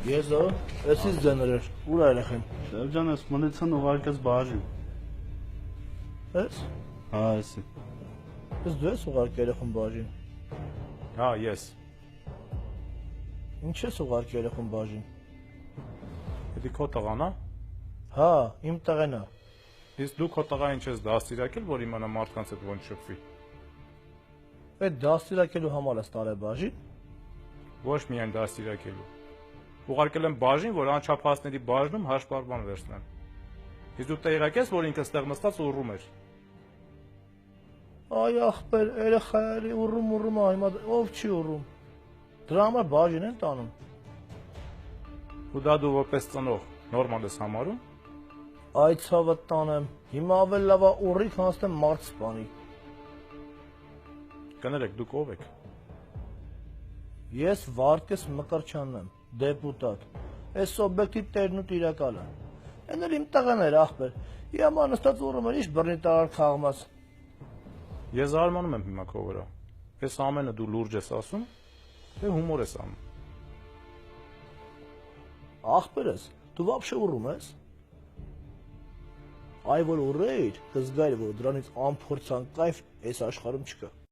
Ես էսից ձեներեր, ուր այրեխեն։ Սերջան, ես մնացան ուղարկես բաժին։ Ես։ Հա, էսի։ Ես դու ես ուղարկել երեխուն բաժին։ Հա, ես։ Ինչ ես ուղարկել երեխուն բաժին։ Դա քո տղան է։ Հա, իմ տղեն է։ Իսկ դու քո տղային չես դաստիարակել, որ իմանա մարդկանց հետ ոնց շփվի։ Այդ դաստիարակելու համար ես տարել բաժին։ Ոչ միայն դաստիարակելու։ Ուղարկել եմ բաժին, որ անչափահասների բաժնում հաշվառման վերցնեն։ Իսկ դու տեղյակ ես, որ ինքը ստեղ նստած ուռում էր։ Այ ախպեր, երեխայի ուռում է, հիմա ով չի ուռում։ Դրա համար բաժին են տանում։ Ու դա դու որպես ծնող նորմալ ես համարում։ Այ ցավը տանեմ։ Հիմա ավելի լավ է ուռի, քան ասեմ մարդ սպանի։ Կներեք, դուք ով եք։ Ես Վարդգես Մկրտչյանն եմ, դեպուտատ։ Այս օբյեկտի տերն ու տիրակալը։ Էն էլ իմ տղան էր ախպեր։ Հիմա նստած ուռում էր, ինչ բռնի տարար խաղմաց։ Ես զարմանում եմ հիմա քո վրա։ Այս ամենը դու լուրջ ես ասում, թե հումոր ես անում։ Ախպերս, դու вообще ուռում ես։ Այ որ ուռեիր, կզգայր, որ դրանից անփորձան կայֆ այս աշխարհում չկա։